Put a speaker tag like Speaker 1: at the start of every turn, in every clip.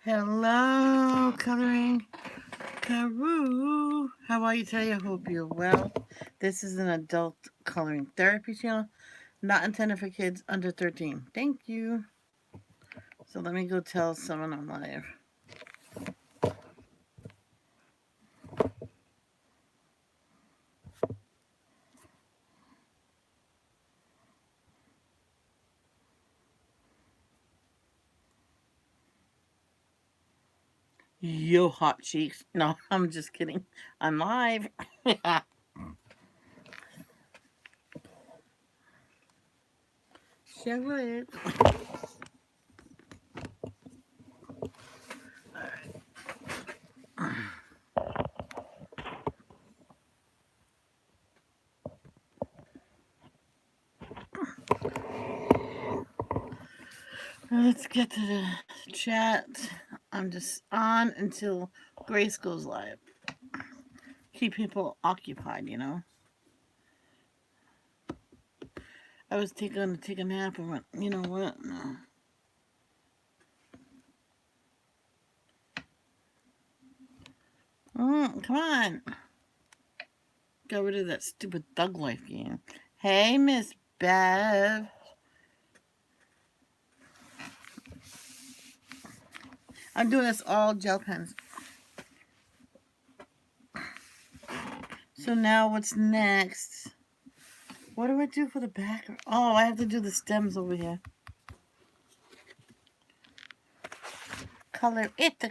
Speaker 1: Hello, Coloring Karoo. How are you today? I hope you're well. This is an adult coloring therapy channel, not intended for kids under 13. Thank you. So let me go tell someone I'm live. Yo, hot cheeks. No, I'm just kidding. I'm live. Charlotte. Let's get to the chat. I'm just on until Grace goes live. Keep people occupied. I was going to take a nap and went, you know what? No. Come on. Get rid of that stupid Thug Life game. Hey, Miss Bev. I'm doing this all gel pens. So now what's next? What do I do for the back? Oh, I have to do the stems over here. Color it.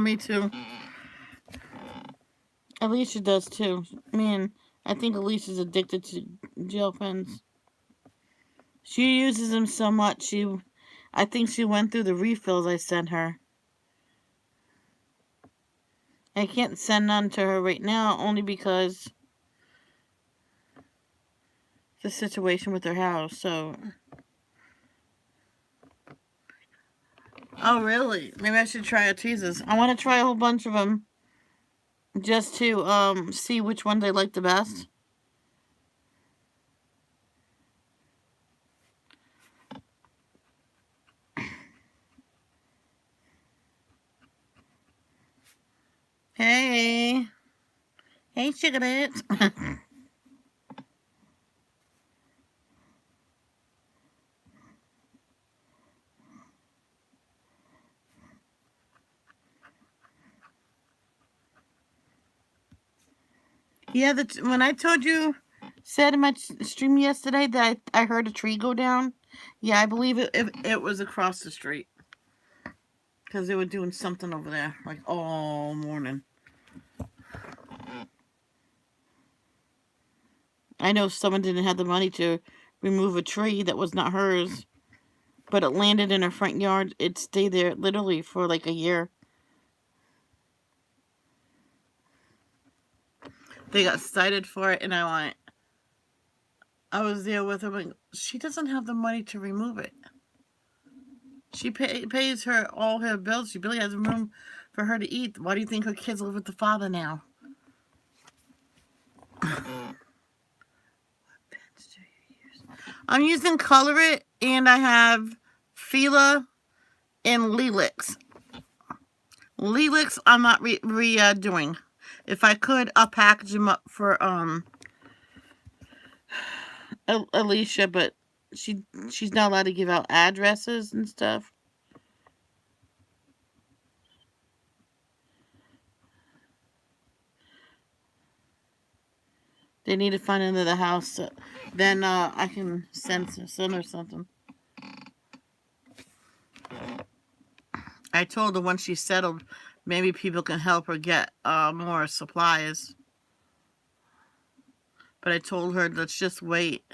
Speaker 1: Me too. Alicia does too. Man, I think Alicia's addicted to gel pens. She uses them so much. I think she went through the refills I sent her. I can't send none to her right now only because the situation with her house. So. Oh, really? Maybe I should try a tweezers. I want to try a whole bunch of them just to see which ones I like the best. Hey. Hey, Sugarette. Yeah, when I said in my stream yesterday that I heard a tree go down, yeah, I believe it was across the street. Because they were doing something over there, like all morning. I know someone didn't have the money to remove a tree that was not hers, but it landed in her front yard. It stayed there literally for like a year. They got cited for it, and I was there with her, and she doesn't have the money to remove it. She pays her all her bills. She barely has room for her to eat. Why do you think her kids live with the father now? I'm using Color It, and I have Fila and Lelix. Lelix, I'm not doing. If I could, I'll package them up for Alicia, but she's not allowed to give out addresses and stuff. They need to find another house. So then I can send her something. I told her once she's settled, maybe people can help her get more supplies. But I told her, let's just wait.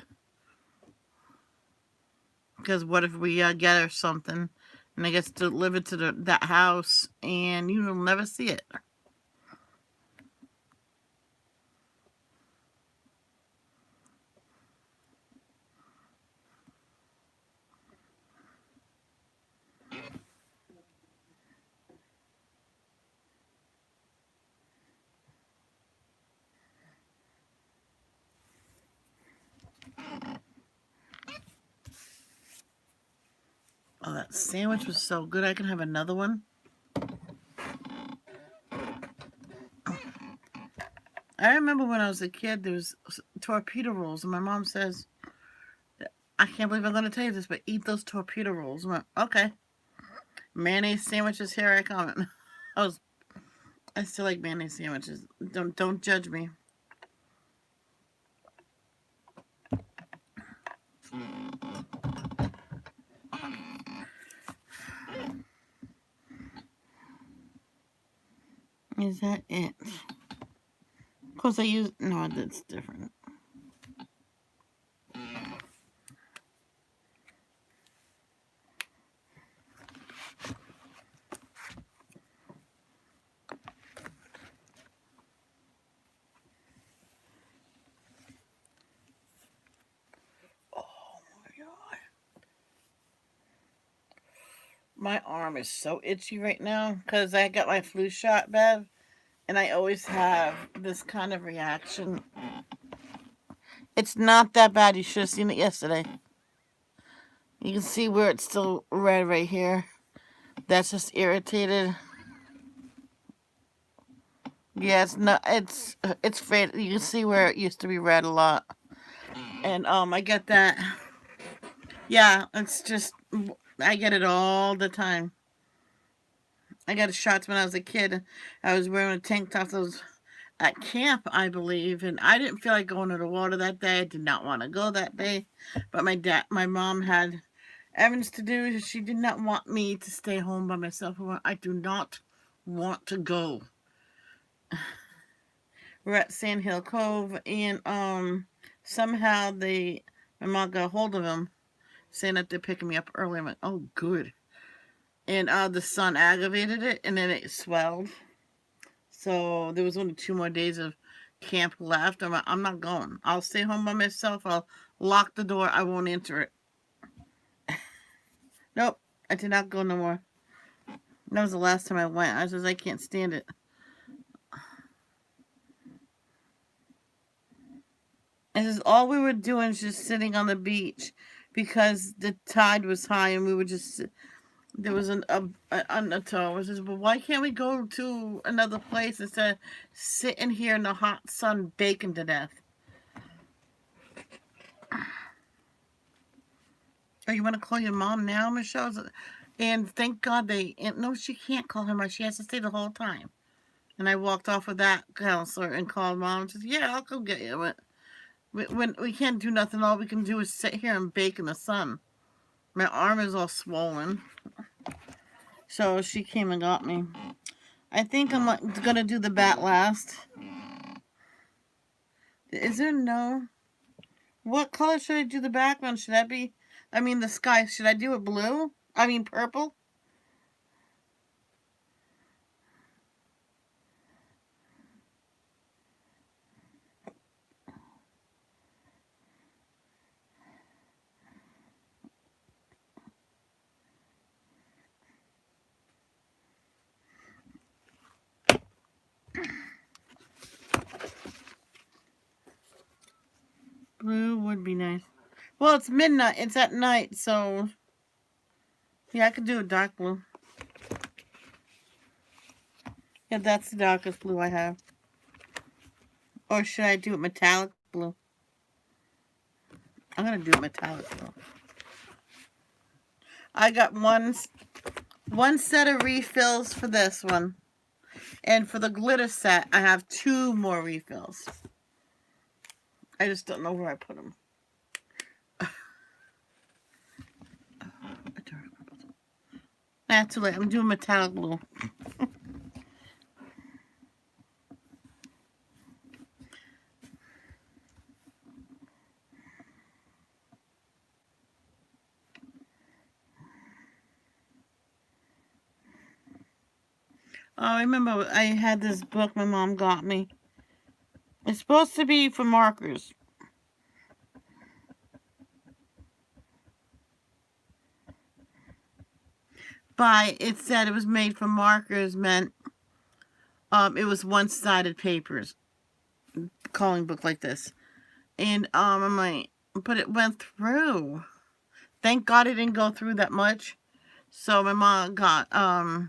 Speaker 1: Because what if we get her something and it gets delivered to that house and you'll never see it? Oh, that sandwich was so good. I can have another one. I remember when I was a kid, there was torpedo rolls, and my mom says, I can't believe I'm going to tell you this, but eat those torpedo rolls. I'm like, okay. Mayonnaise sandwiches, here I come. I still like mayonnaise sandwiches. Don't judge me. Is that it? Of course, I use... No, that's different. Oh, my God. My arm is so itchy right now because I got my flu shot, Bev. And I always have this kind of reaction. It's not that bad. You should have seen it yesterday. You can see where it's still red right here. That's just irritated. Yeah, it's faded. You can see where it used to be red a lot. And I get that. Yeah, it's just I get it all the time. I got shots when I was a kid. I was wearing a tank top. Those at camp, I believe, and I didn't feel like going to the water that day. I did not want to go that day, but my mom had errands to do. She did not want me to stay home by myself. I do not want to go. We're at Sand Hill Cove, and somehow my mom got a hold of him, saying that they're picking me up early. I'm like, oh, good. And the sun aggravated it, and then it swelled. So there was only 2 more days of camp left. I'm not going. I'll stay home by myself. I'll lock the door. I won't enter it. Nope. I did not go no more. That was the last time I went. I says I can't stand it. And this is all we were doing is just sitting on the beach because the tide was high and we were just there was an undertow. I says, well, why can't we go to another place instead of sitting here in the hot sun baking to death? Oh, you want to call your mom now, Michelle? And thank God no, she can't call her mom. She has to stay the whole time. And I walked off with that counselor and called mom and says, yeah, I'll go get you. When we can't do nothing, all we can do is sit here and bake in the sun. My arm is all swollen. So she came and got me. I think I'm going to do the bat last. Is there no... What color should I do the background? Should that be... the sky. Should I do it blue? Purple? Blue would be nice. Well, it's midnight. It's at night, so... Yeah, I could do a dark blue. Yeah, that's the darkest blue I have. Or should I do it metallic blue? I'm going to do it metallic blue. I got one set of refills for this one. And for the glitter set, I have 2 more refills. I just don't know where I put them. That's too late. I'm doing metallic blue. Oh, I remember I had this book my mom got me. It's supposed to be for markers. But it said it was made for markers, meant it was one-sided papers. Coloring book like this. And I'm like, but it went through. Thank God it didn't go through that much. So my mom got I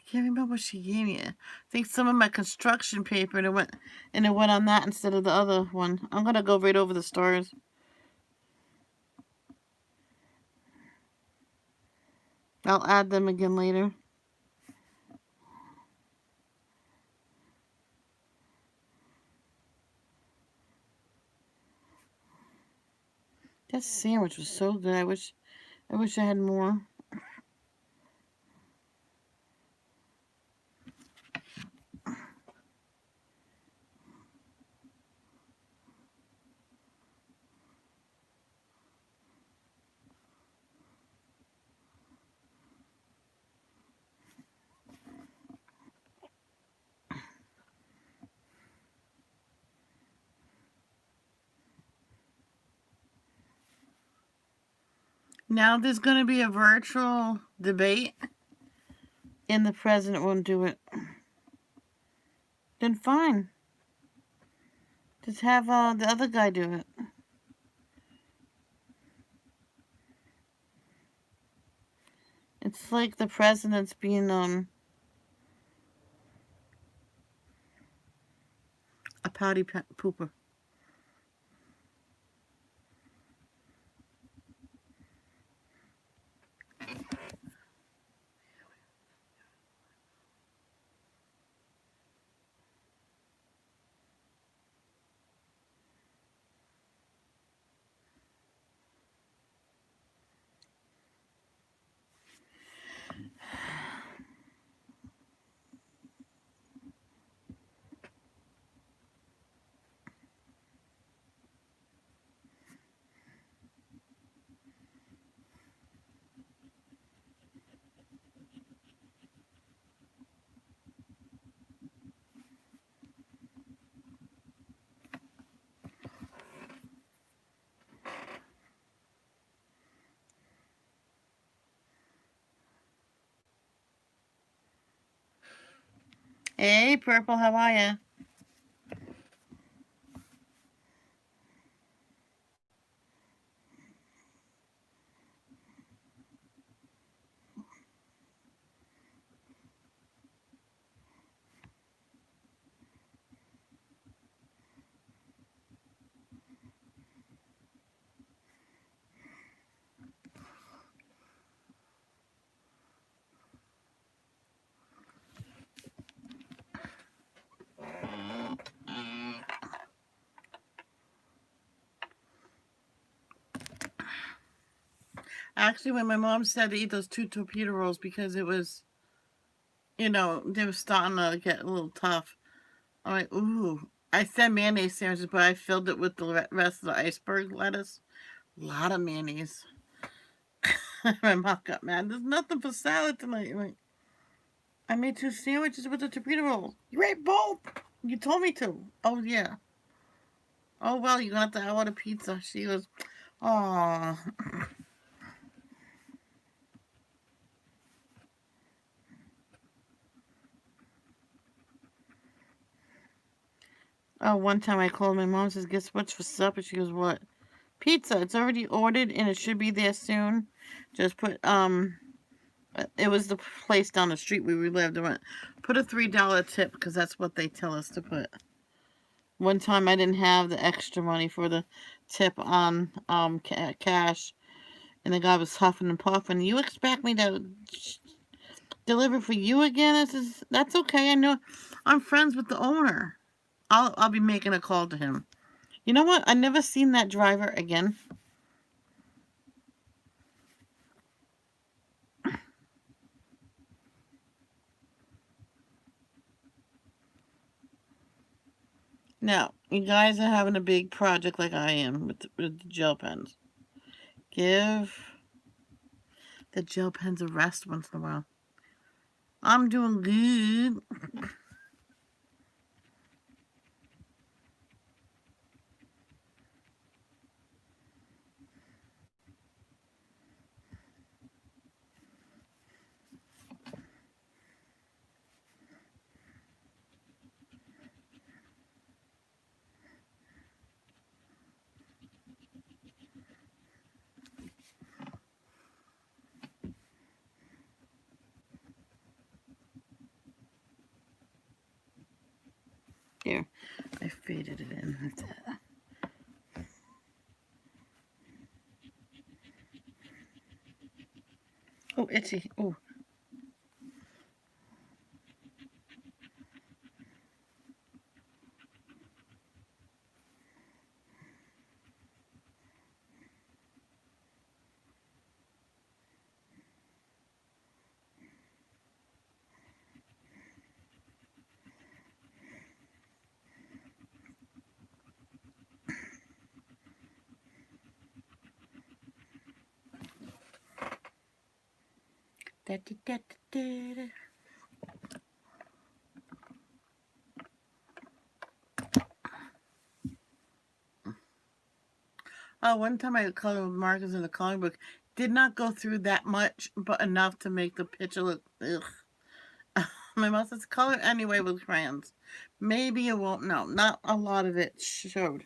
Speaker 1: can't remember what she gave me. I think some of my construction paper and it went on that instead of the other one. I'm gonna go right over the stars. I'll add them again later. That sandwich was so good. I wish I had more. Now there's gonna be a virtual debate and the president won't do it. Then fine. Just have the other guy do it. It's like the president's being a pouty pooper. Hey, Purple, how are ya? Actually, when my mom said to eat those two torpedo rolls because it was, they were starting to get a little tough. I'm like, ooh. I said mayonnaise sandwiches, but I filled it with the rest of the iceberg lettuce. A lot of mayonnaise. My mom got mad. There's nothing for salad tonight. I'm like, I made two sandwiches with the torpedo rolls. You ate both. You told me to. Oh yeah. Oh well, you're gonna have to order pizza. She goes, oh. Oh, one time I called my mom and says, guess what's for supper? She goes, what? Pizza. It's already ordered and it should be there soon. Just put it was the place down the street where we lived. I went, put a $3 tip because that's what they tell us to put. One time I didn't have the extra money for the tip on cash, and the guy was huffing and puffing. You expect me to deliver for you again? I says, that's okay. I know I'm friends with the owner. I'll be making a call to him. You know what? I never seen that driver again. Now, you guys are having a big project like I am with the gel pens. Give the gel pens a rest once in a while. I'm doing good. Here, I faded it in. That's it. Oh, itchy. Oh. Da, da, da, da, da. Oh, one time I colored with markers in the coloring book. Did not go through that much, but enough to make the picture look. Ugh. My mom says color anyway with crayons. Maybe it won't. No, not a lot of it showed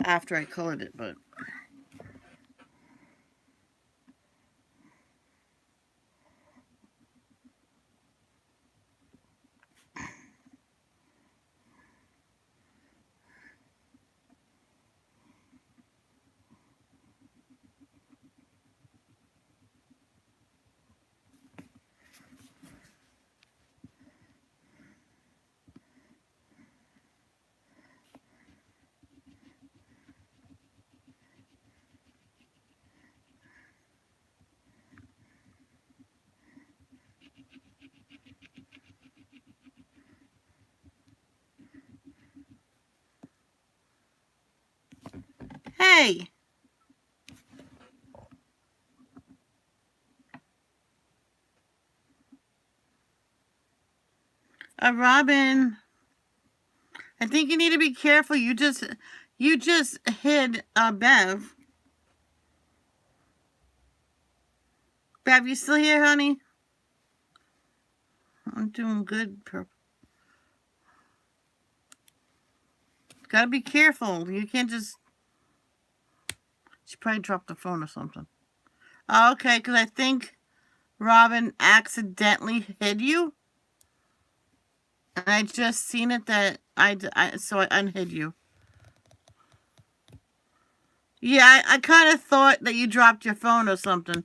Speaker 1: after I colored it, but. Hey! Robin, I think you need to be careful. You just hid Bev. Bev, you still here, honey? I'm doing good. Gotta be careful. You can't just. She probably dropped the phone or something. Oh, okay, because I think Robin accidentally hid you. And I just seen it that so I unhid you. Yeah, I kind of thought that you dropped your phone or something.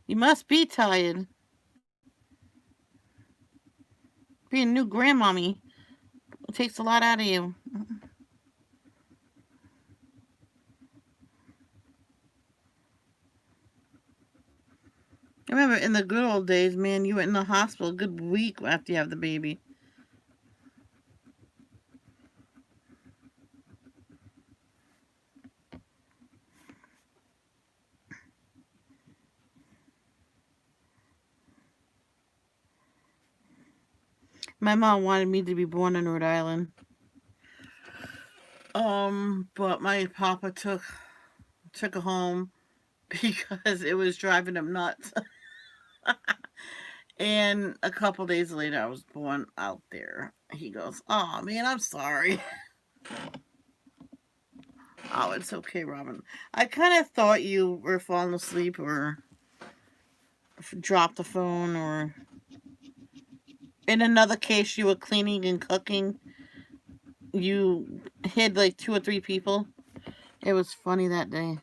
Speaker 1: You must be tired. Being a new grandmommy takes a lot out of you. I remember in the good old days, man, you went in the hospital a good week after you have the baby. My mom wanted me to be born in Rhode Island. But my papa took her home because it was driving him nuts. And a couple days later, I was born out there. He goes, "Oh man, I'm sorry." Oh, it's okay, Robin. I kind of thought you were falling asleep or dropped the phone, or in another case, you were cleaning and cooking. You hid like 2 or 3 people. It was funny that day.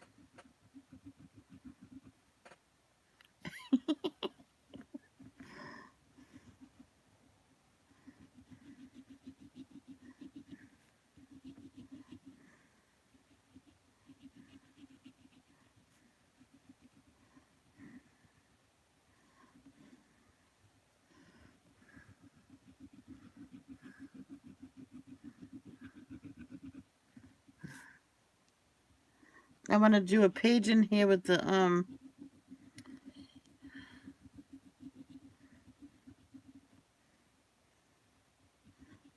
Speaker 1: I want to do a page in here with the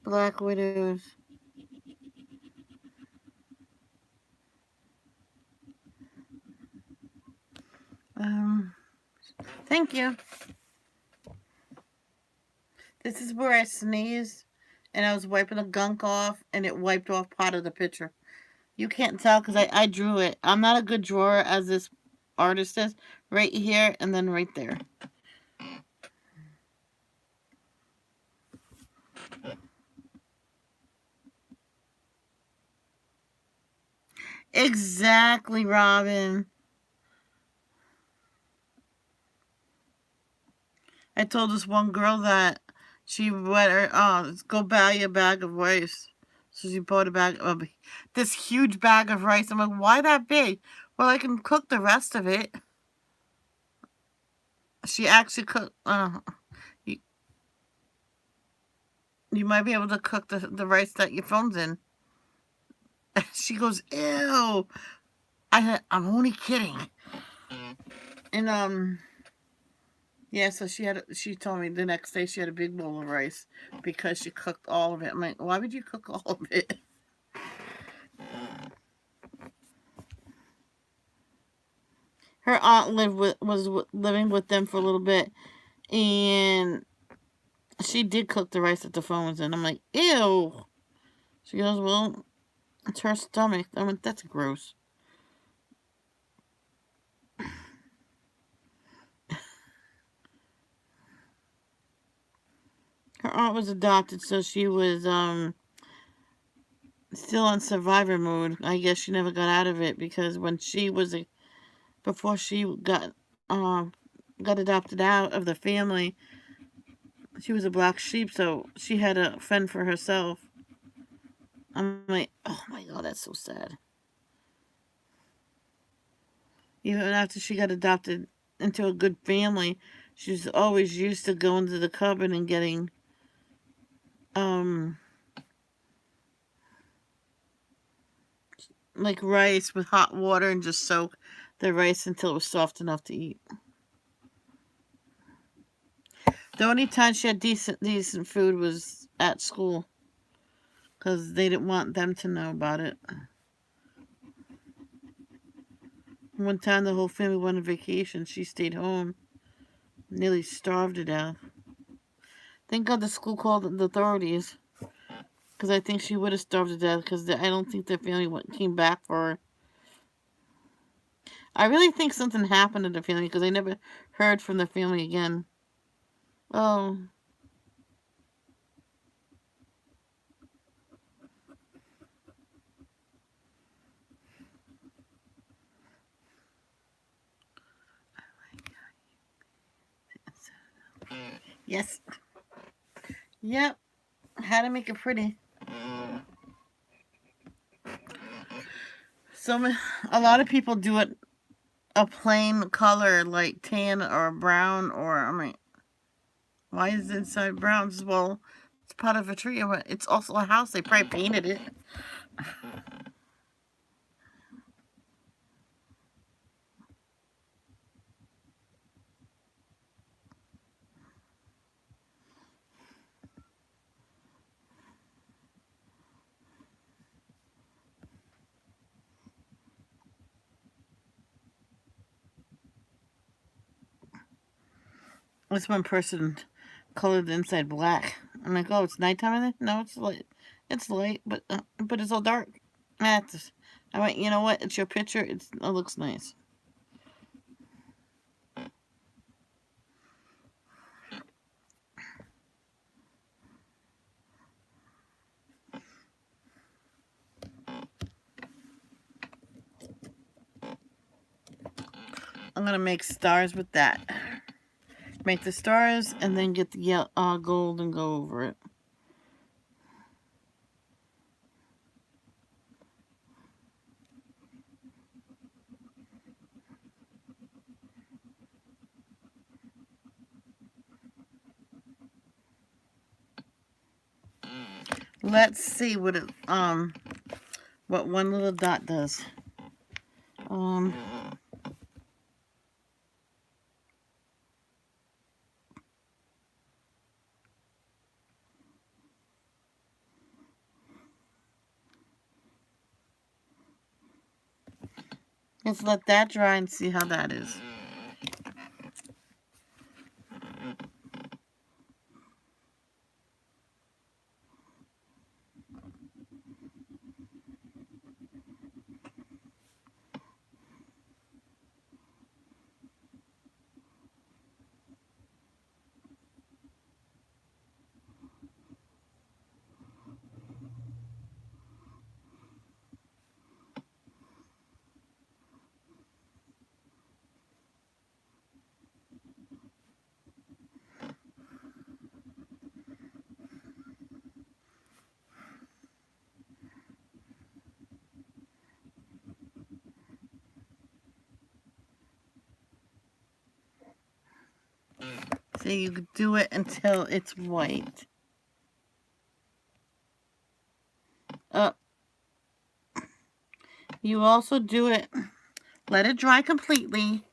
Speaker 1: Black Widows. Thank you. This is where I sneezed and I was wiping the gunk off and it wiped off part of the picture. You can't tell because I drew it. I'm not a good drawer as this artist is. Right here and then right there. Exactly, Robin. I told this one girl that she went her, go buy a bag of rice. So she bought a bag of this huge bag of rice. I'm like, why that big? Well, I can cook the rest of it. She actually cooked. You, you might be able to cook the rice that your phone's in. She goes, ew. I'm only kidding. And yeah, so she told me the next day she had a big bowl of rice because she cooked all of it. I'm like, why would you cook all of it? Her aunt was living with them for a little bit, and she did cook the rice that the phone was in. I'm like, ew. She goes, well, it's her stomach. I went, that's gross. Her aunt was adopted, so she was still on survivor mode. I guess she never got out of it because when she was before she um got adopted out of the family, she was a black sheep, so she had to fend for herself. I'm like, oh my god, that's so sad. Even after she got adopted into a good family, she was always used to going to the cupboard and getting um like rice with hot water and just soak the rice until it was soft enough to eat. The only time she had decent food was at school because they didn't want them to know about it. One time the whole family went on vacation. She stayed home, nearly starved to death. Thank God the school called the authorities because I think she would have starved to death because I don't think the family came back for her. I really think something happened to the family because I never heard from the family again. Oh, yes. Yep. How to make it pretty. So a lot of people do it a plain color like tan or brown or I mean, why is it inside brown? Well, it's part of a tree. It's also a house. They probably painted it. This one person colored the inside black. I'm like, oh, it's nighttime in there? No, it's light. It's light, but it's all dark. That's. I went. You know what? It's your picture. It looks nice. I'm gonna make stars with that. Make the stars and then get the gold and go over it. Let's see what one little dot does. Um, let's let that dry and see how that is. So you do it until it's white. You also do it, let it dry completely.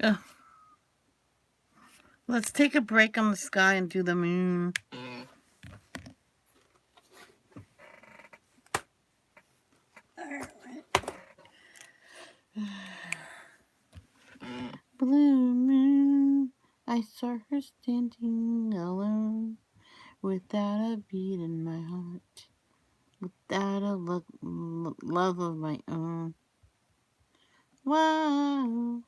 Speaker 1: Ugh. Let's take a break on the sky and do the moon. Blue moon, I saw her standing alone, without a beat in my heart, without a love of my own. Wow.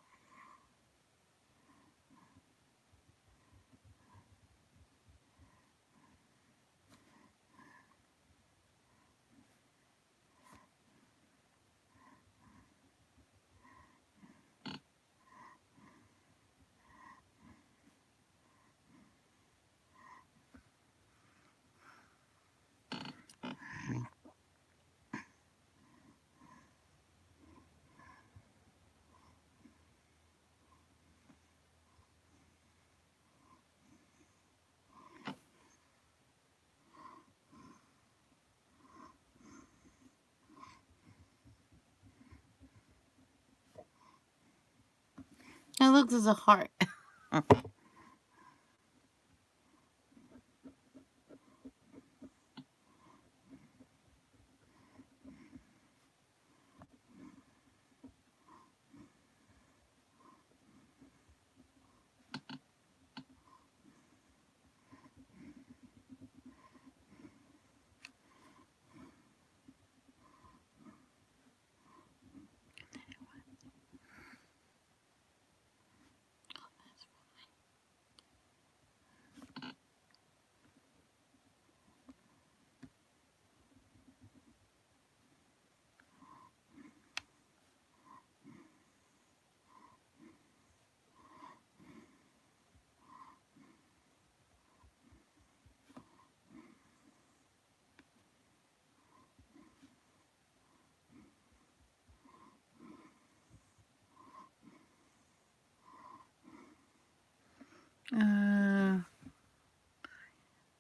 Speaker 1: It looks as a heart.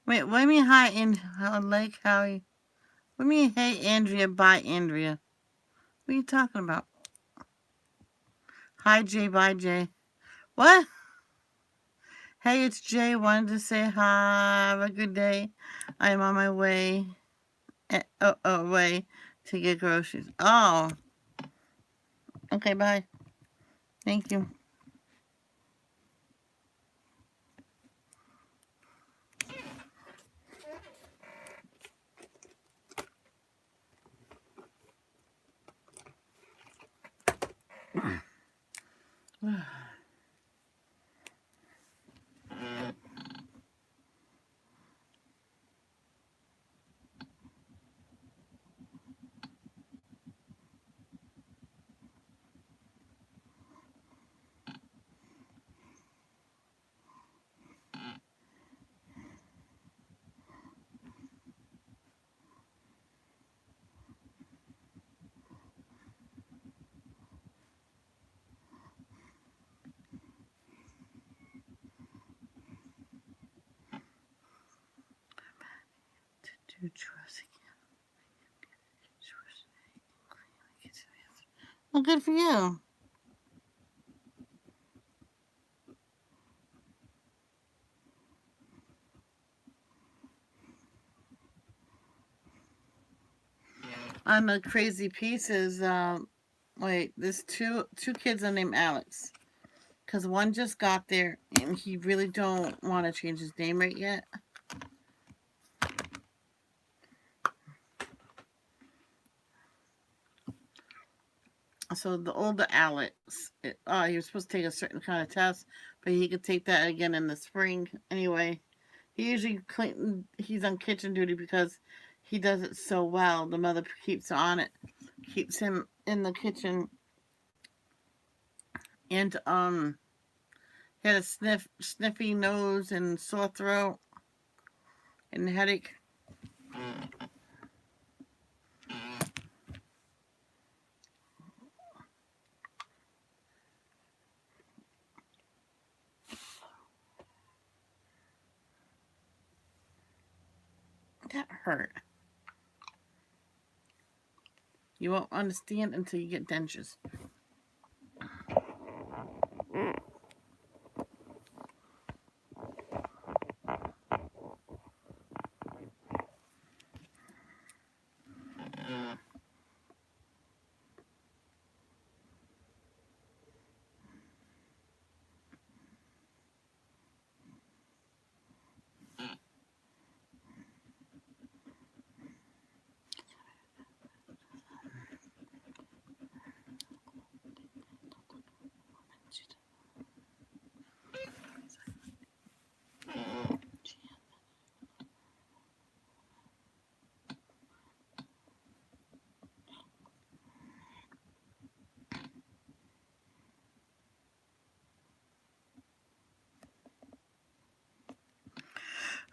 Speaker 1: Wait, what do you mean hi, and like how you... What do you mean, hey, Andrea, bye, Andrea? What are you talking about? Hi, Jay, bye, Jay. What? Hey, it's Jay. Wanted to say hi. Have a good day. I'm on my way. Way to get groceries. Oh. Okay, bye. Thank you. Do trust again. Well, good for you. On the crazy pieces, wait, there's two kids are named Alex. Because one just got there and he really don't want to change his name right yet. So the older Alex, he was supposed to take a certain kind of test, but he could take that again in the spring. Anyway, he usually he's on kitchen duty because he does it so well. The mother keeps on it, keeps him in the kitchen, and he had a sniffy nose and sore throat and headache. That hurt. You won't understand until you get dentures.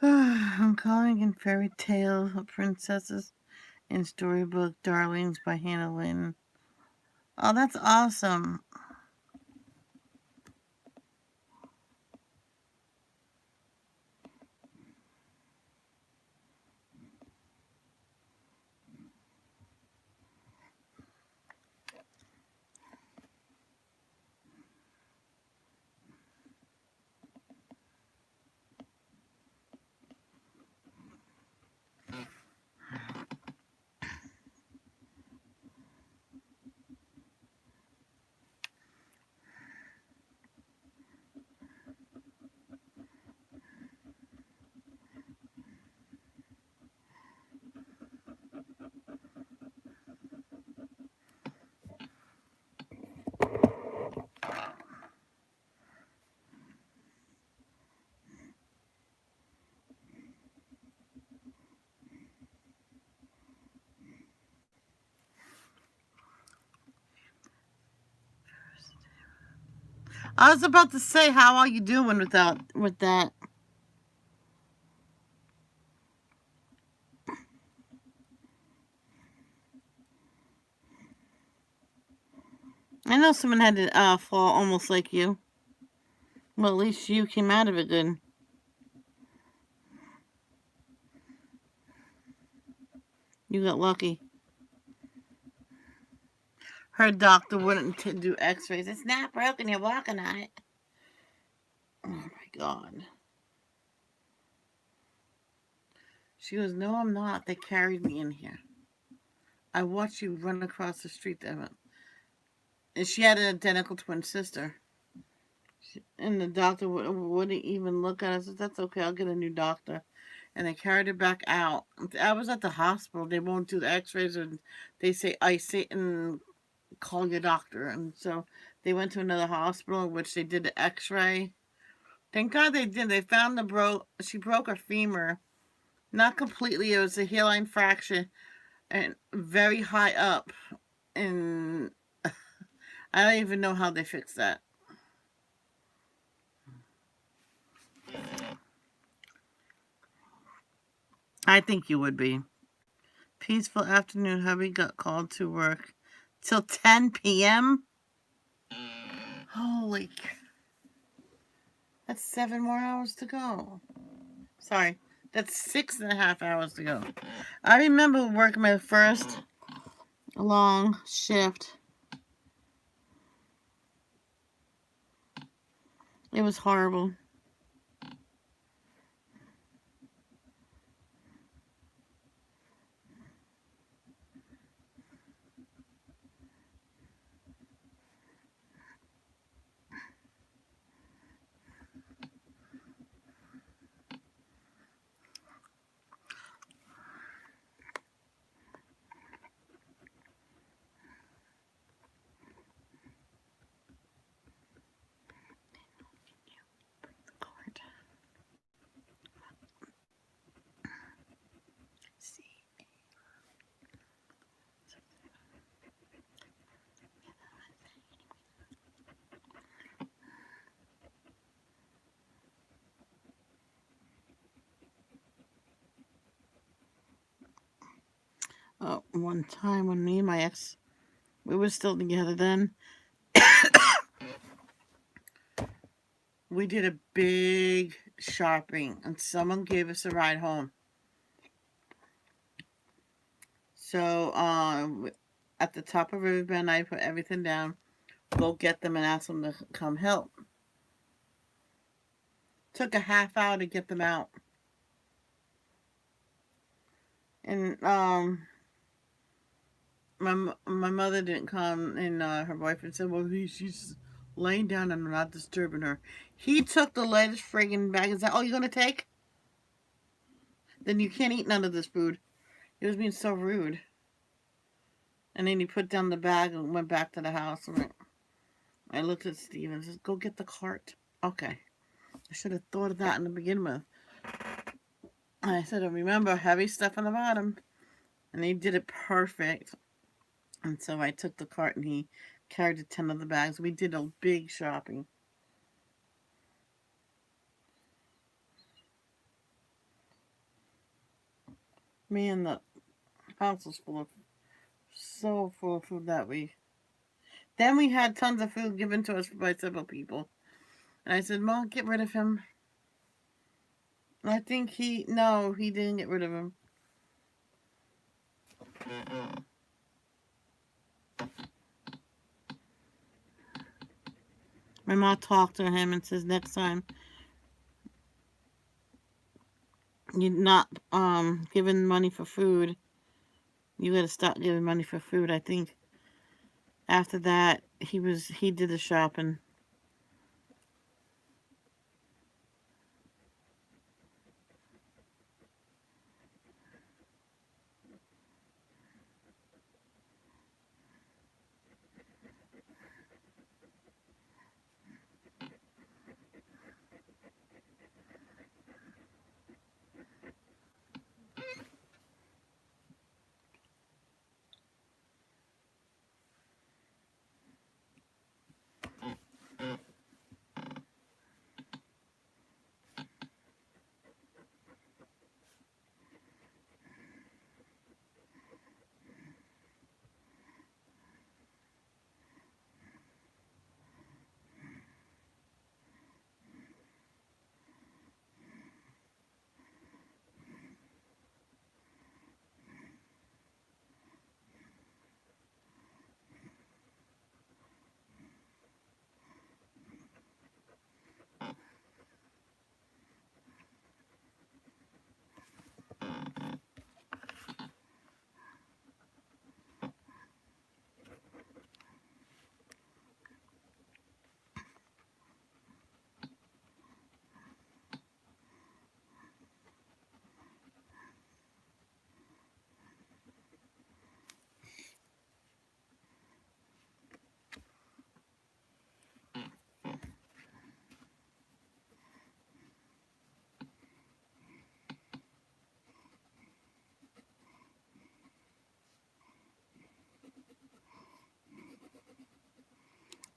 Speaker 1: I'm calling in fairy tale princesses and storybook darlings by Hannah Lynn. Oh, that's awesome. I was about to say, how are you doing with that? I know someone had to fall almost like you. Well, at least you came out of it good. You got lucky. Her doctor wouldn't do X-rays. It's not broken. You're walking on it. Oh my God. She goes, no, I'm not. They carried me in here. I watched you run across the street. And she had an identical twin sister. And the doctor wouldn't even look at us. I said, that's okay. I'll get a new doctor. And they carried her back out. I was at the hospital. They won't do the X-rays, and they say ice it and call your doctor. And so they went to another hospital, in which they did the X-ray. Thank God they did. They found she broke her femur, not completely. It was a hairline fracture, and very high up. And I don't even know how they fixed that. I think you would be. Peaceful afternoon. Hubby got called to work till 10 p.m. Holy, that's 7 more hours to go. Sorry, that's 6.5 hours to go. I remember working my first long shift. It was horrible. One time when me and my ex, we were still together then, we did a big shopping and someone gave us a ride home. So at the top of Riverbend, I put everything down, go get them and ask them to come help. Took a half hour to get them out. And my mother didn't come, and her boyfriend said, "Well, she's laying down and I'm not disturbing her." He took the latest friggin' bag and said, "Oh, you're gonna take? Then you can't eat none of this food." He was being so rude. And then he put down the bag and went back to the house. And I looked at Steve and said, "Go get the cart." Okay, I should have thought of that in the beginning with. And I said, "Remember, heavy stuff on the bottom." And he did it perfect. And so I took the cart and he carried the 10 of the bags. We did a big shopping. Man, the house was so full of food that week. Then we had tons of food given to us by several people. And I said, "Mom, get rid of him." And I think no, he didn't get rid of him. My mom talked to him and says, "Next time you're not giving money for food, you gotta stop giving money for food." I think after that he did the shopping.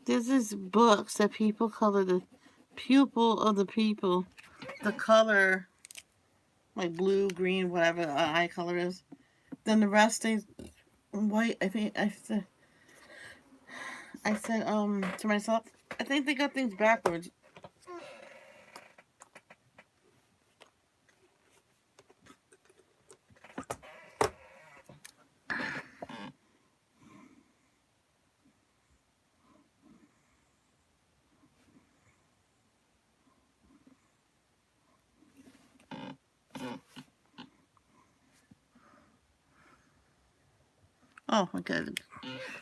Speaker 1: This is books that people color the pupil of the people. The color, like blue, green, whatever the eye color is. Then the rest stays white. I think I said to myself, I think they got things backwards. Oh, okay.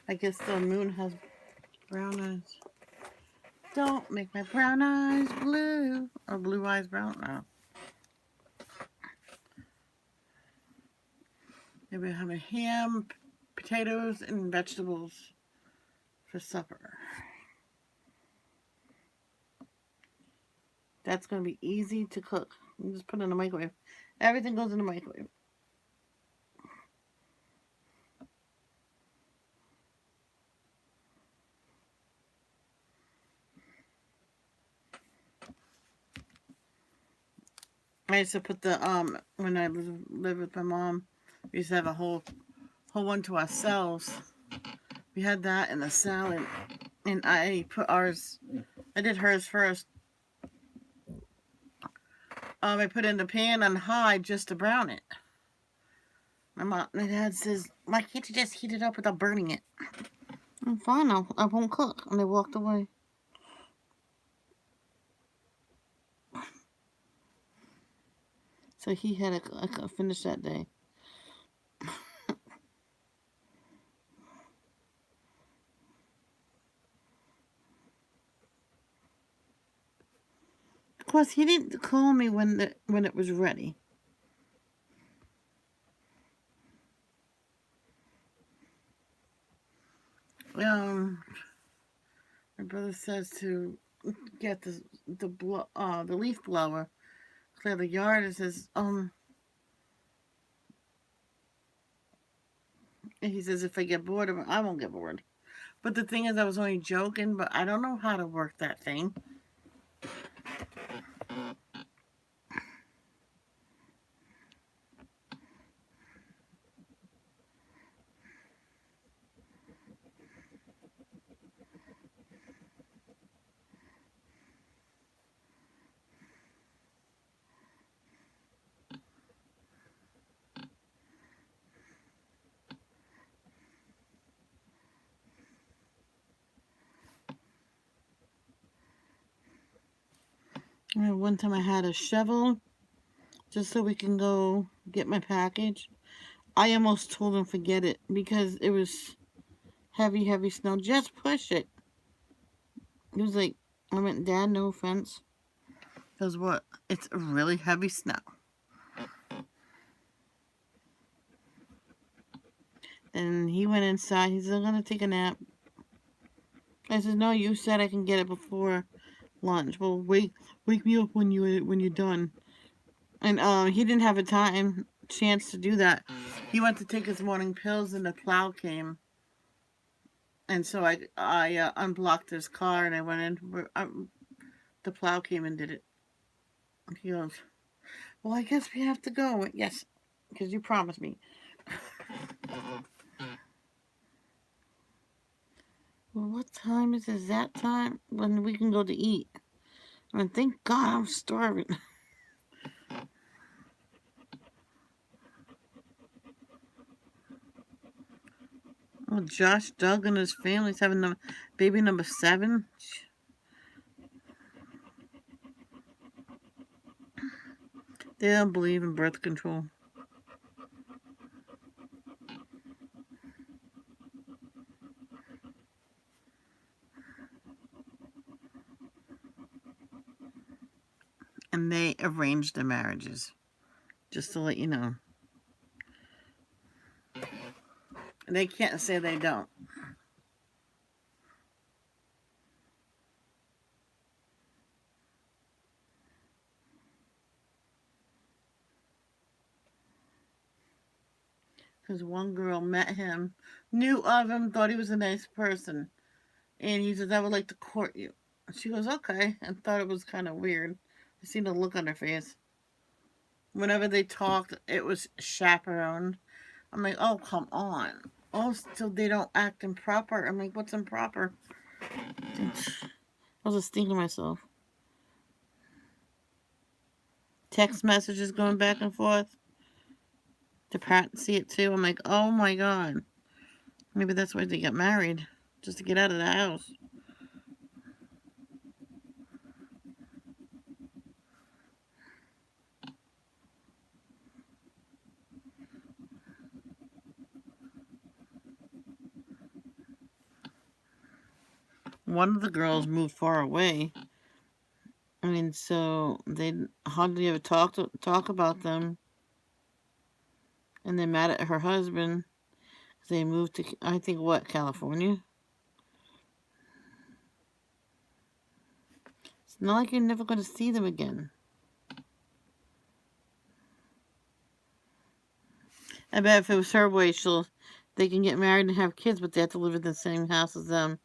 Speaker 1: I guess the moon has brown eyes. Don't make my brown eyes blue. Or blue eyes brown. No. Maybe we're having ham, potatoes, and vegetables for supper. That's going to be easy to cook. You just put it in the microwave. Everything goes in the microwave. I used to put the when I lived with my mom, we used to have a whole whole one to ourselves. We had that in the salad, and I put ours. I did hers first. I put it in the pan on high just to brown it. My dad says, "Why can't you just heat it up without burning it?" I'm fine. I won't cook. And they walked away. So he had a finish that day. Of course, he didn't call me when it was ready. My brother says to get the leaf blower, clear the yard. It says he says if I get bored of it, I won't get bored. But the thing is, I was only joking. But I don't know how to work that thing. One time I had a shovel just so we can go get my package. I almost told him forget it because it was heavy, heavy snow. Just push it. He was like, I went, Dad, no offense. Because what? It's really heavy snow. And he went inside. He said, I'm going to take a nap. I said, no, you said I can get it before lunch. Well, wake me up when you're done. And he didn't have a chance to do that. He went to take his morning pills, and the plow came. And so I unblocked his car, and I went in. The plow came and did it. He goes, well, I guess we have to go. Yes, because you promised me. Well, what time is it? Is that time when we can go to eat? I mean, thank God I'm starving. Well, Josh, Doug, and his family's having baby number 7. They don't believe in birth control. And they arranged their marriages. Just to let you know. They can't say they don't. Because one girl met him, knew of him, thought he was a nice person. And he says, I would like to court you. She goes, okay. And thought it was kind of weird. I seen the look on her face. Whenever they talked, it was chaperoned. I'm like, oh, come on. Oh, so they don't act improper. I'm like, what's improper? I was just thinking to myself. Text messages going back and forth. To Pat see it too. I'm like, oh my God. Maybe that's why they got married. Just to get out of the house. One of the girls moved far away. I mean, so they hardly ever talk about them. And they're mad at her husband. They moved to, I think, what, California? It's not like you're never going to see them again. I bet if it was her way, they can get married and have kids, but they have to live in the same house as them.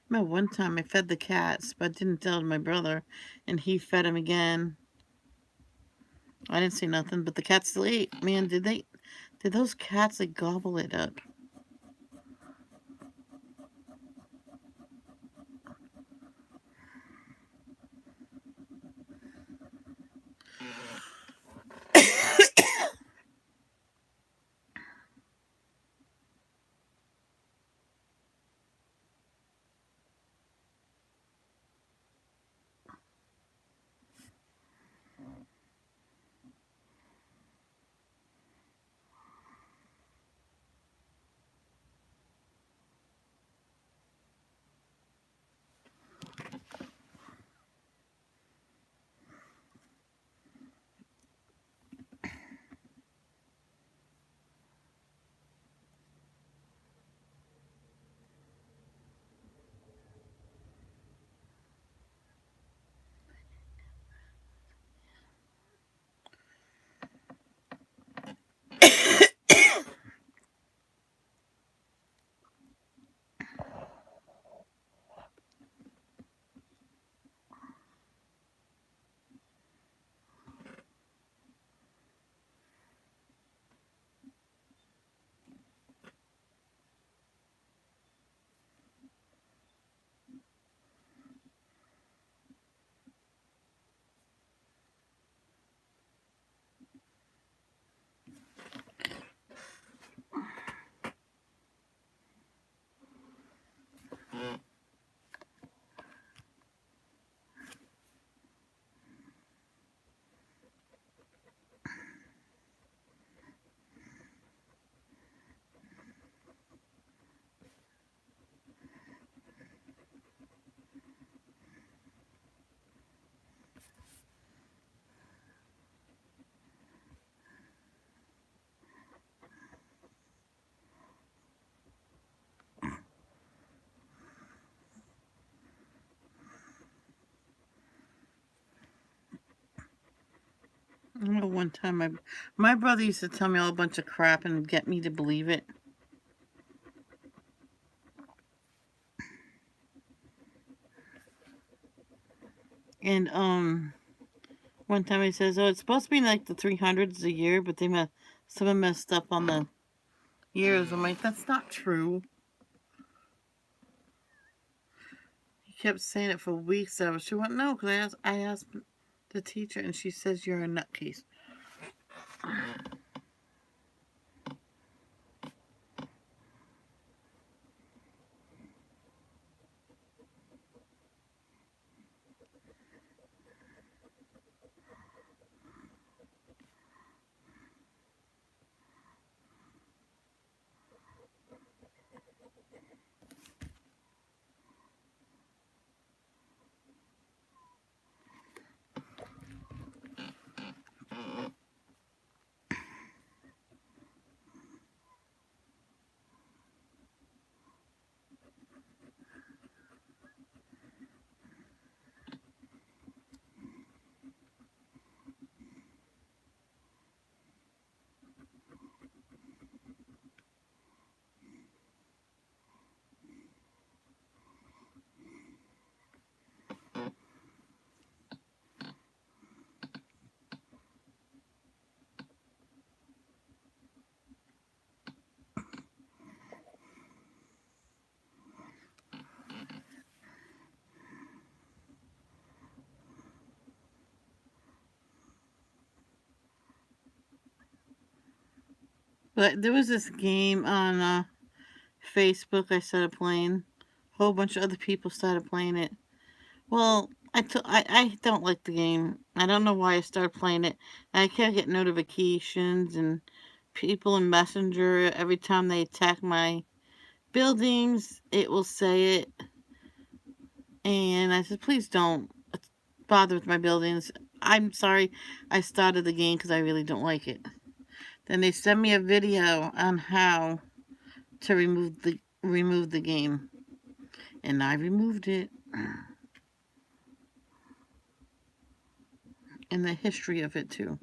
Speaker 1: Remember one time I fed the cats, but didn't tell my brother, and he fed them again. I didn't say nothing, but the cats still ate. Man, did those cats, like, gobble it up? I remember one time my brother used to tell me all a bunch of crap and get me to believe it. And one time he says, "Oh, it's supposed to be like the 300s a year, but someone messed up on the years." I'm like, "That's not true." He kept saying it for weeks. She went, "No," because I asked the teacher, and she says you're a nutcase. But there was this game on Facebook I started playing. A whole bunch of other people started playing it. Well, I don't like the game. I don't know why I started playing it. I can't get notifications and people in Messenger every time they attack my buildings. It will say it, and I said, please don't bother with my buildings. I'm sorry I started the game because I really don't like it. Then they sent me a video on how to remove the game, and I removed it, and the history of it too.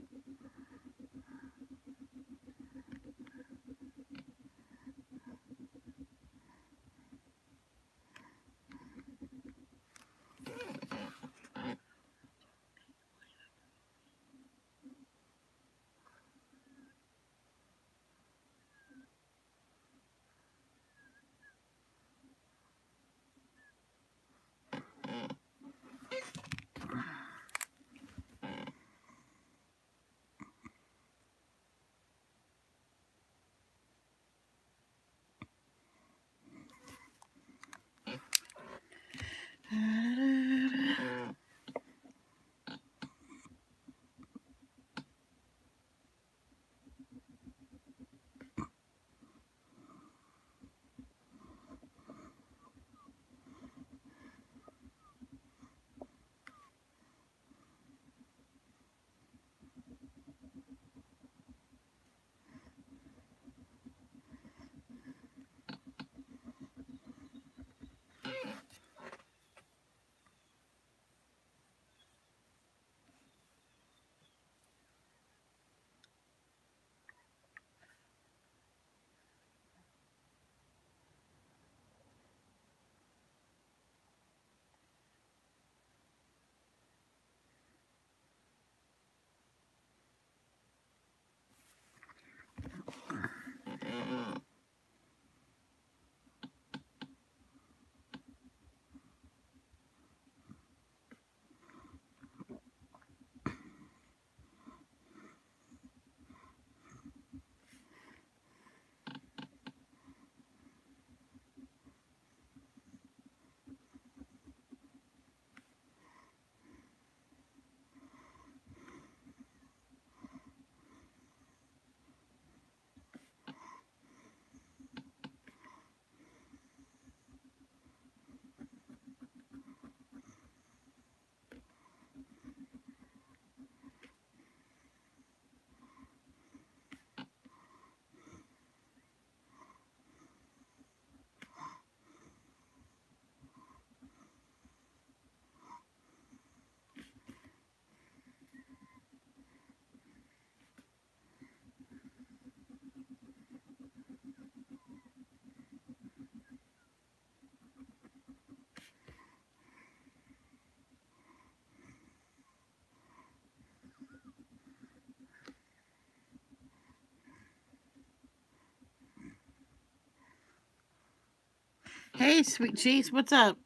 Speaker 1: Hey, sweet cheese, what's up?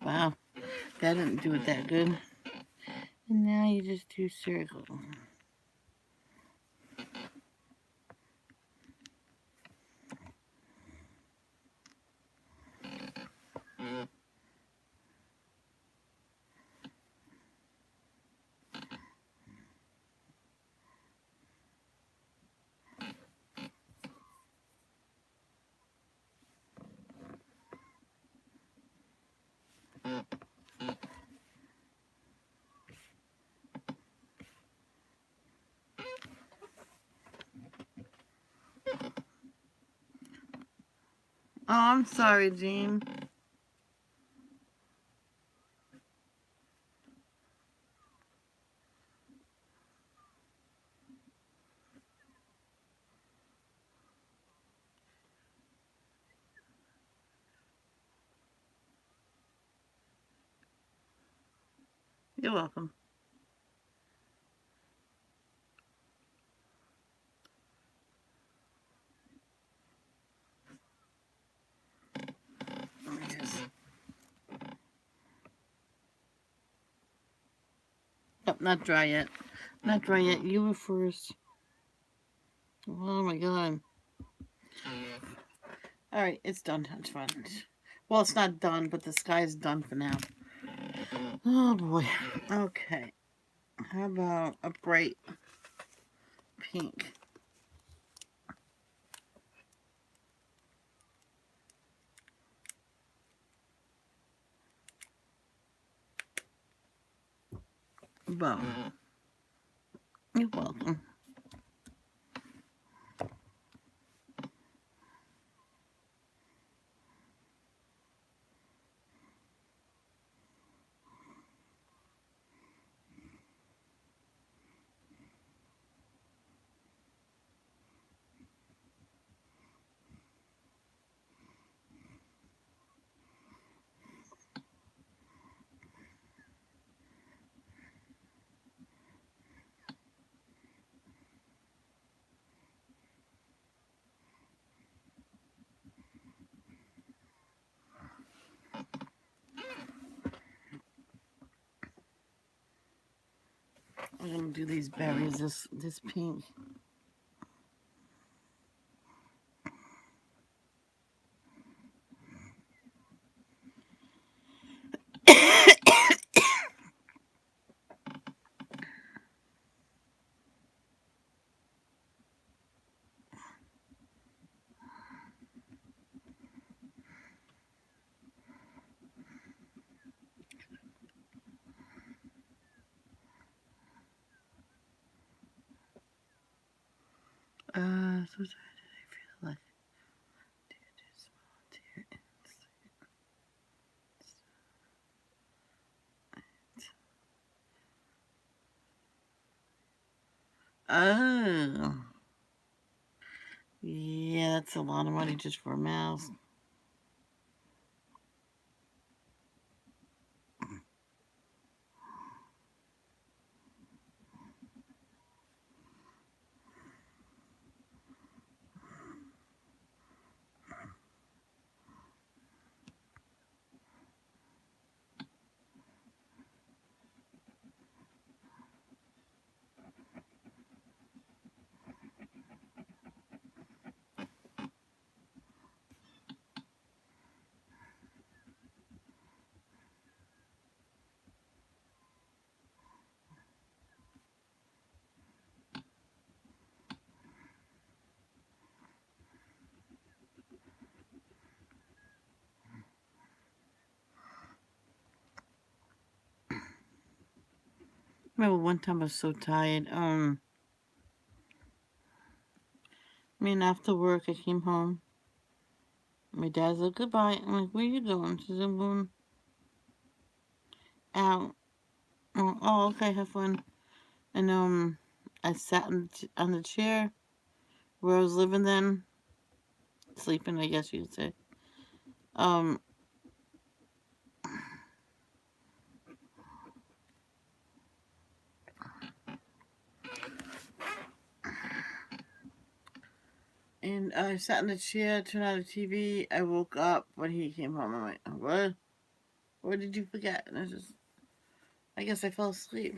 Speaker 1: Wow, that didn't do it that good. And now you just do circle. Oh, I'm sorry, Jean. You're welcome. Oh, not dry yet. Not dry yet. You were first. Oh my god. Alright, it's done. It's fine. Well, it's not done, but the sky's done for now. Oh boy. Okay. How about a bright pink? Bow. You're welcome. I'm gonna do these berries. This pink. So tired did I feel like oh, yeah, that's a lot of money just for a mouse. Remember one time I was so tired. I mean, after work, I came home. My dad's like, goodbye. I'm like, where you going? She said, I'm going out. Oh, okay, have fun. And, I sat on the chair where I was living then, sleeping, I guess you could say. Um, and I sat in the chair, turned on the TV. I woke up when he came home. I'm like, what? What did you forget? And I guess I fell asleep.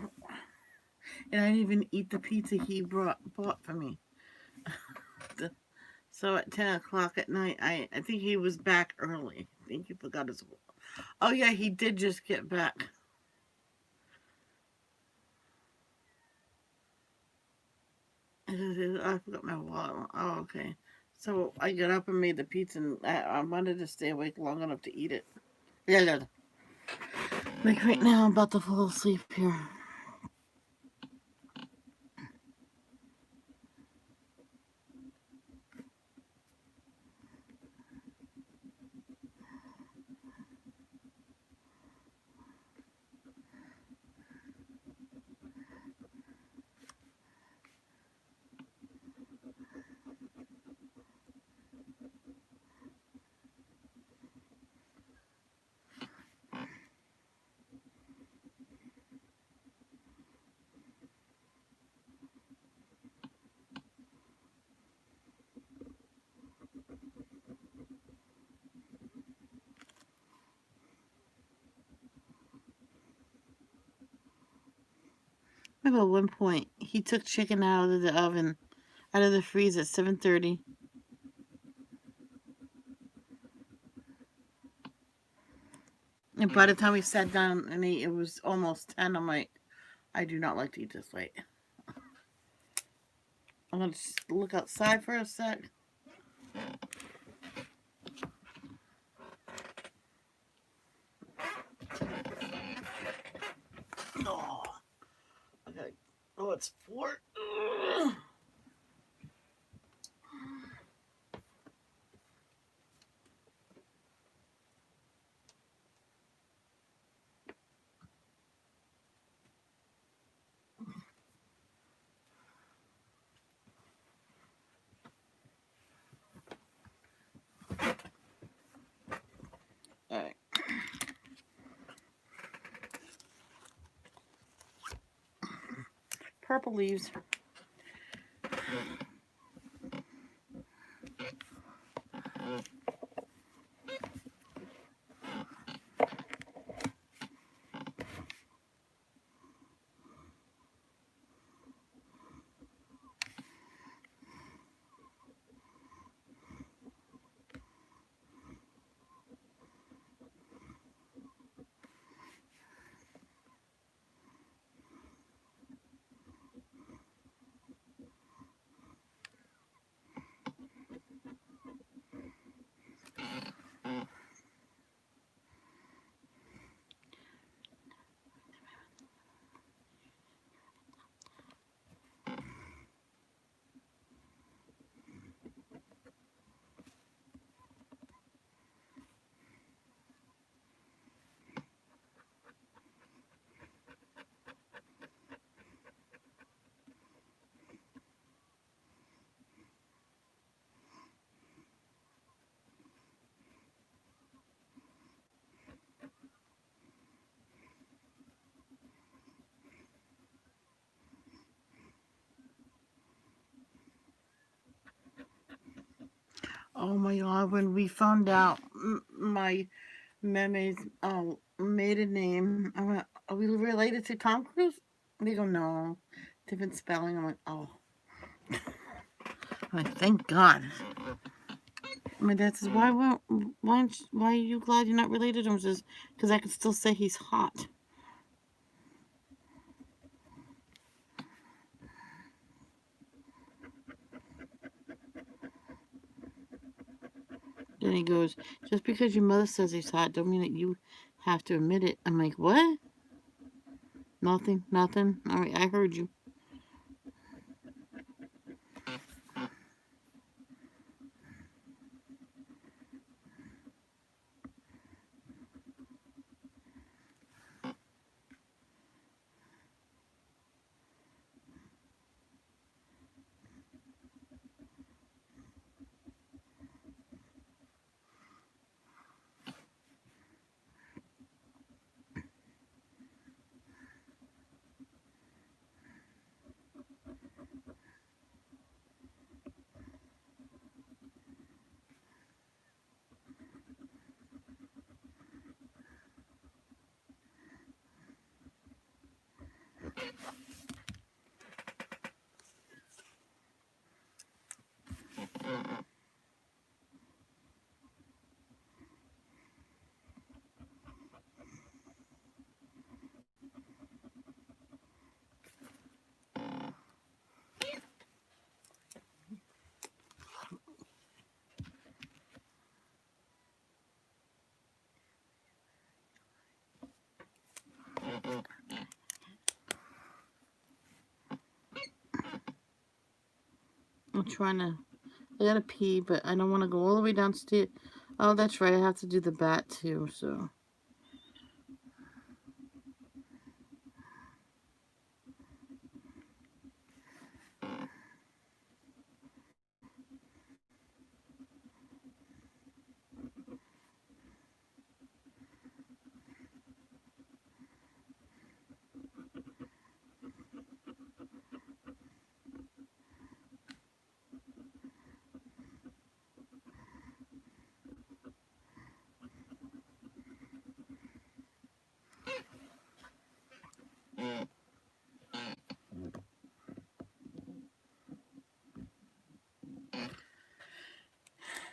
Speaker 1: And I didn't even eat the pizza he bought for me. So at 10 o'clock at night, I think he was back early. I think he forgot his. Oh, yeah, he did just get back. I forgot my wallet. Oh, okay. So I got up and made the pizza, and I wanted to stay awake long enough to eat it. Yeah. Like right now, I'm about to fall asleep here. Remember at one point, he took chicken out of the oven, out of the freezer at 7:30. And by the time we sat down and ate, it was almost 10. I'm like, I do not like to eat this late. I'm going to look outside for a sec. Oh, okay. Oh, it's 4. Ugh. All right. Purple leaves. Oh my god, when we found out my mermaid's maiden name, I went, are we related to Tom Cruise? They go, no. Different spelling. I'm like, oh. I'm like, thank God. My dad says, why are you glad you're not related to him? Says, because I can still say he's hot. Then he goes, just because your mother says he's hot, don't mean that you have to admit it. I'm like, what? Nothing, nothing. All right, I heard you. I'm trying to. I gotta pee, but I don't want to go all the way downstairs. Oh, that's right. I have to do the bat too. So.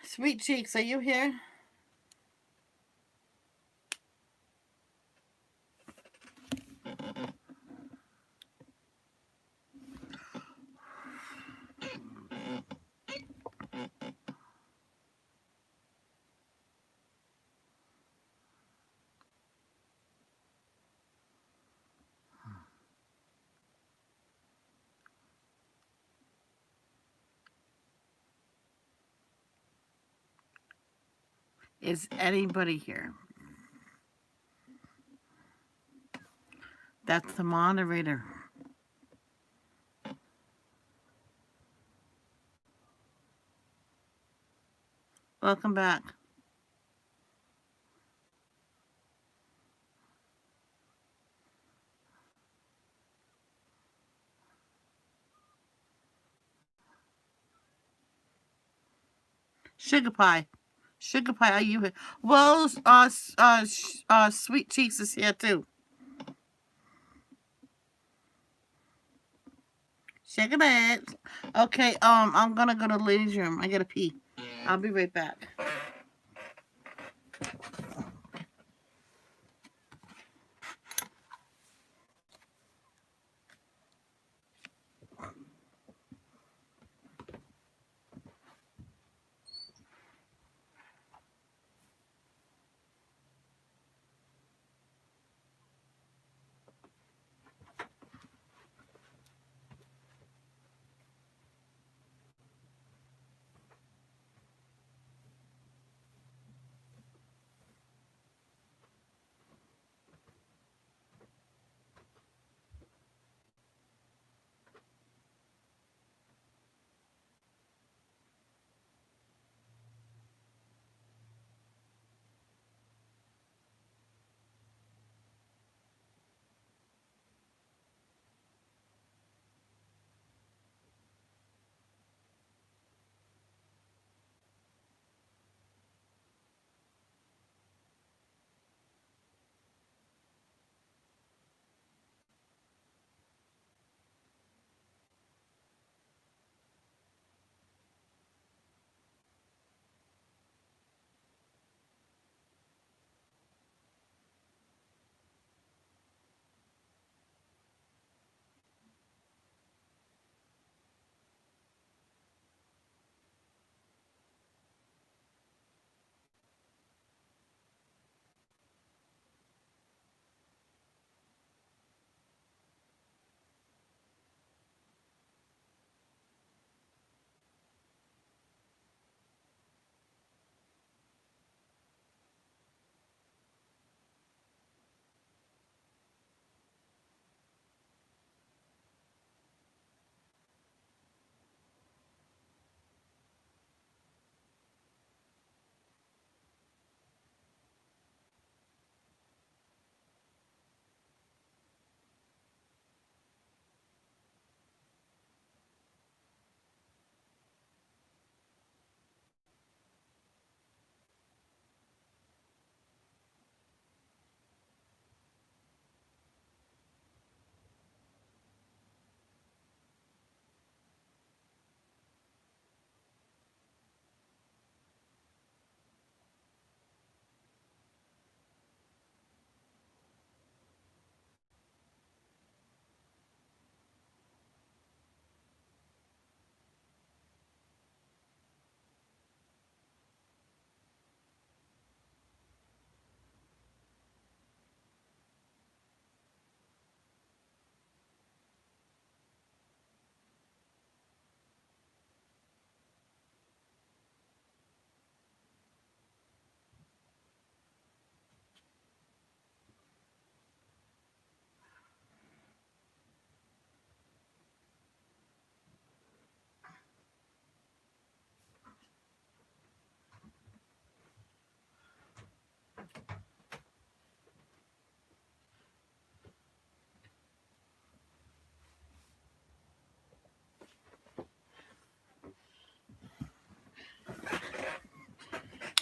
Speaker 1: Sweet Cheeks, are you here? Is anybody here? That's the moderator. Welcome back. Sugar Pie. Sugar Pie, are you here? Well, Sweet Cheeks is here too. Sugar Pie. Okay, I'm gonna go to the ladies' room. I gotta pee. I'll be right back.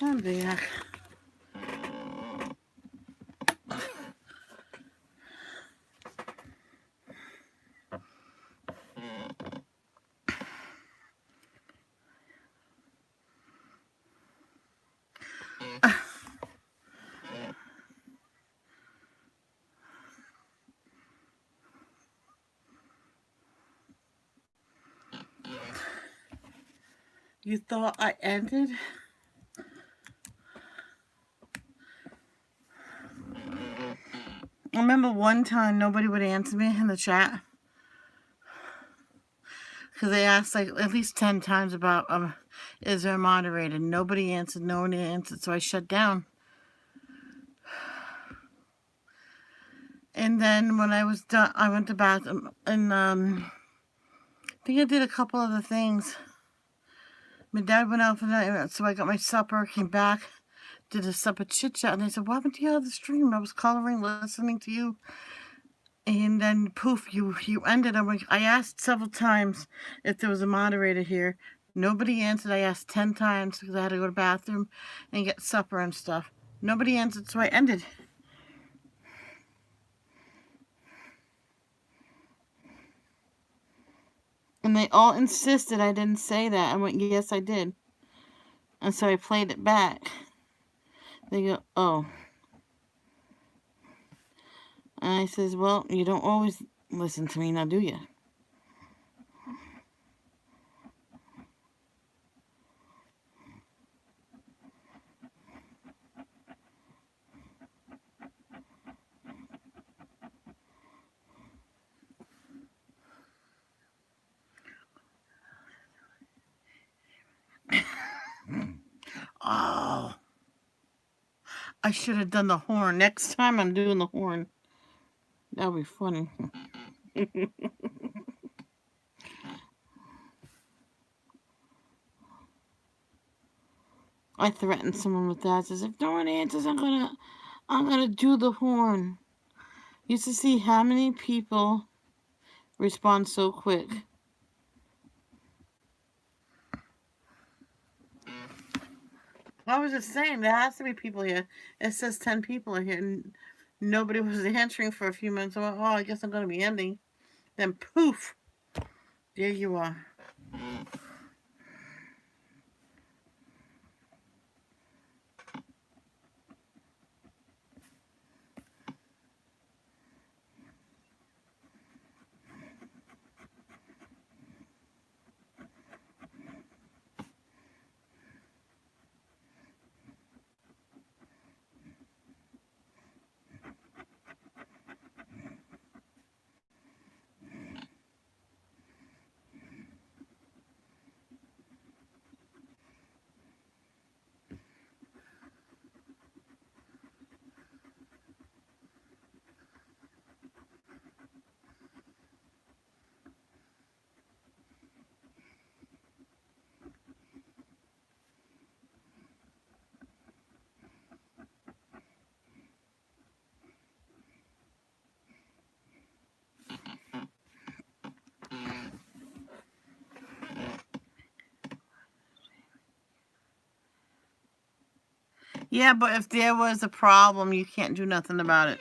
Speaker 1: I'm back. You thought I ended? I remember one time nobody would answer me in the chat because they asked like at least 10 times about is there a moderator? Nobody answered, no one answered, so I shut down. And then when I was done, I went to the bathroom and I think I did a couple other things. My dad went out for the night, so I got my supper, came back, did a supper chit chat, and they said, "What happened to your other stream?" I was coloring, listening to you, and then poof, you ended. I asked several times if there was a moderator here. Nobody answered. I asked 10 times because I had to go to the bathroom and get supper and stuff. Nobody answered, so I ended. And they all insisted I didn't say that. I went, yes, I did. And so I played it back. They go, oh. And I says, well, you don't always listen to me, now do you? Oh, I should have done the horn. Next time I'm doing the horn. That would be funny. I threatened someone with that. Says if no one answers, I'm gonna do the horn. Used to see how many people respond so quick. I was just saying there has to be people here. It says 10 people are here, and nobody was answering for a few minutes. I went, oh, I guess I'm gonna be ending. Then poof, there you are. Yeah, but if there was a problem, you can't do nothing about it.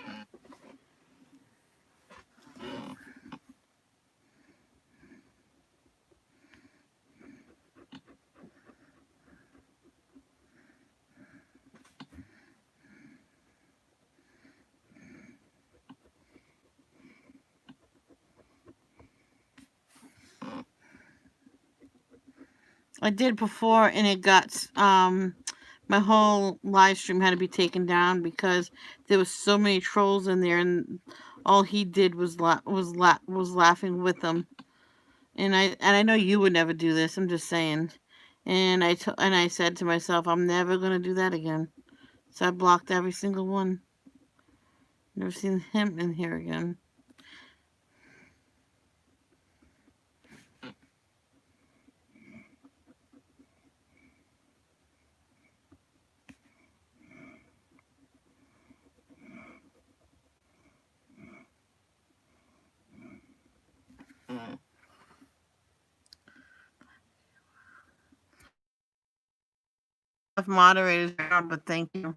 Speaker 1: I did before, and it got my whole live stream had to be taken down because there was so many trolls in there, and all he did was laughing with them. And I know you would never do this. I'm just saying. And I said to myself, I'm never gonna do that again. So I blocked every single one. Never seen him in here again. moderators, but thank you.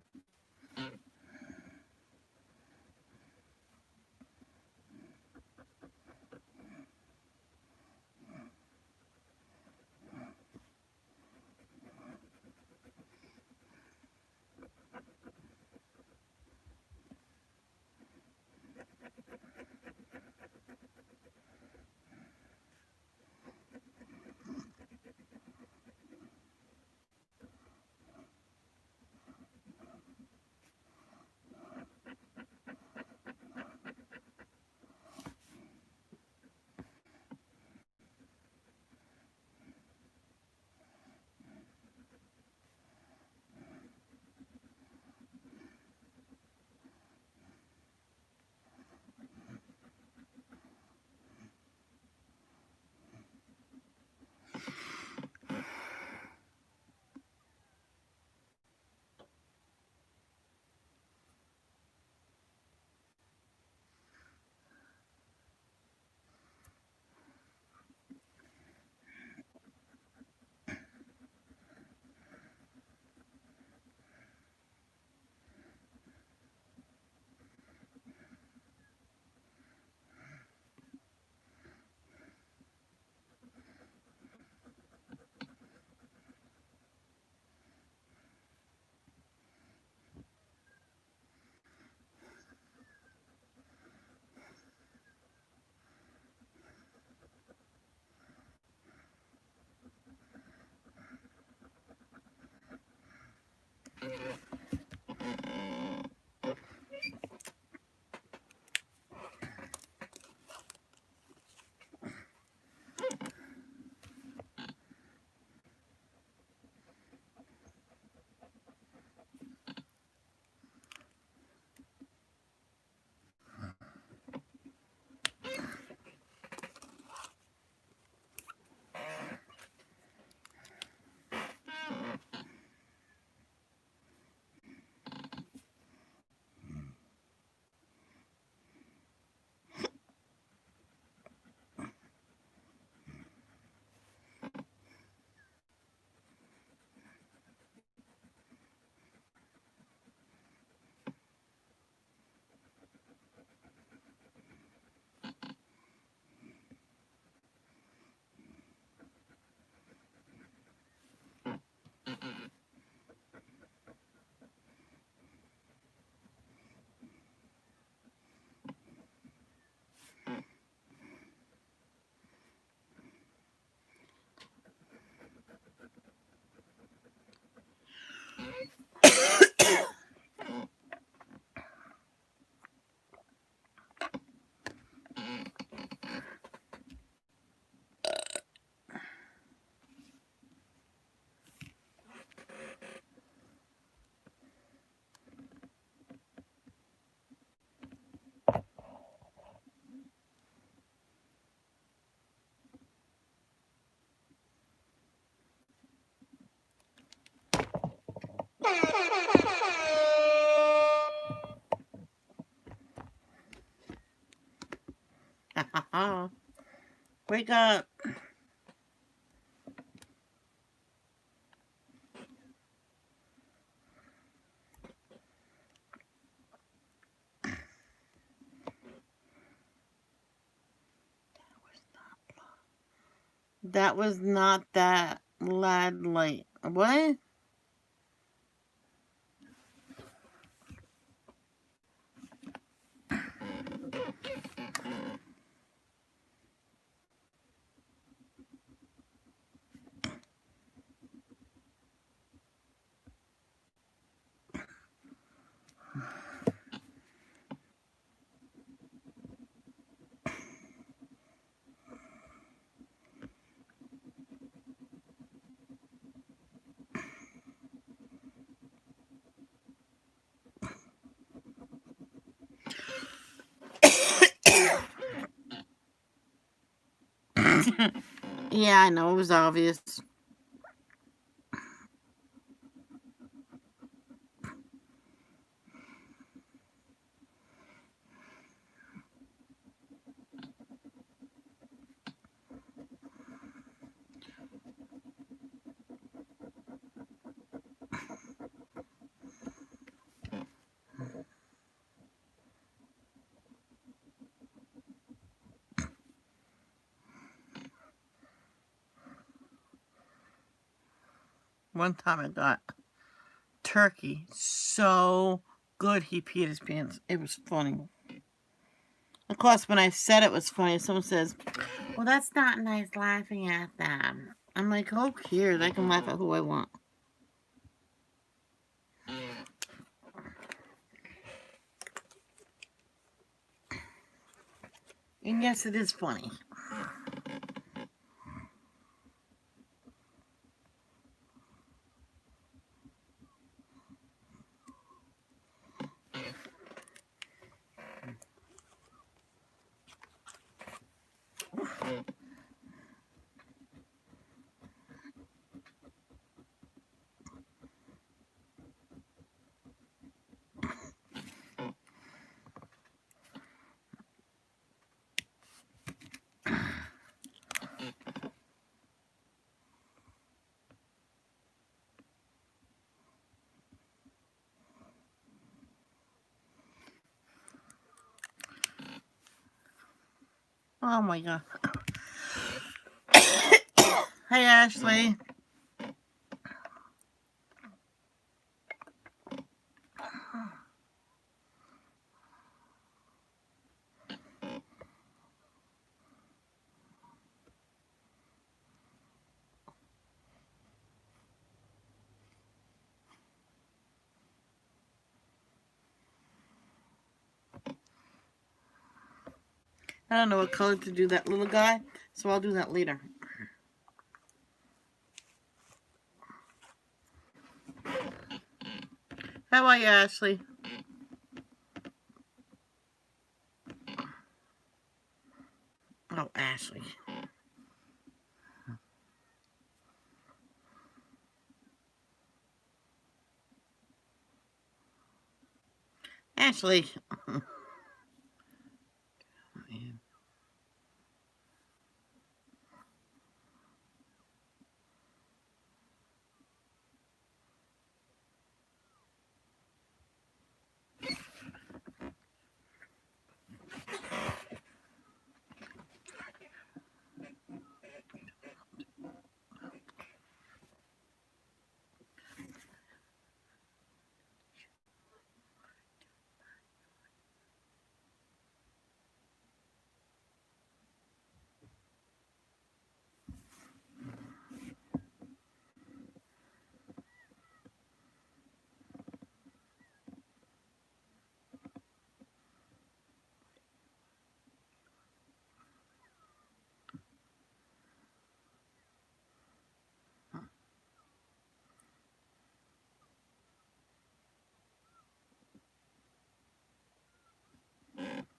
Speaker 1: Wake up. That was not that lad light. What? Yeah, I know, it was obvious. One time I got turkey. So good he peed his pants. It was funny. Of course, when I said it was funny, someone says, well, that's not nice laughing at them. I'm like, who cares? I can laugh at who I want. And yes, it is funny. Oh my god. Hey, Ashley. I don't know what color to do that little guy, so I'll do that later. How are you, Ashley? Oh, Ashley. Ashley.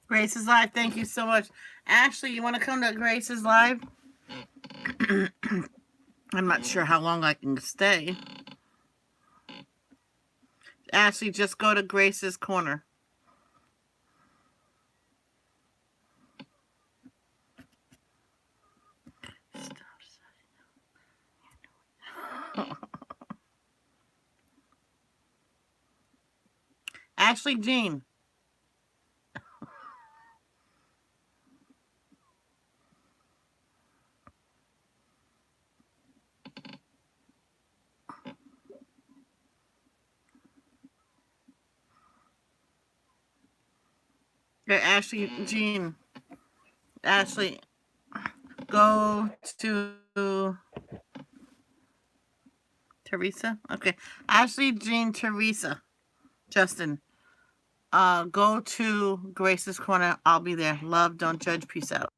Speaker 1: Grace's Live, thank you so much. Ashley, you want to come to Grace's Live? I'm not sure how long I can stay. Ashley, just go to Grace's Corner. Ashley Jean. Okay, Ashley Jean. Ashley, go to Teresa. Okay, Ashley Jean Teresa. Justin. Go to Grace's Corner. I'll be there. Love, don't judge. Peace out.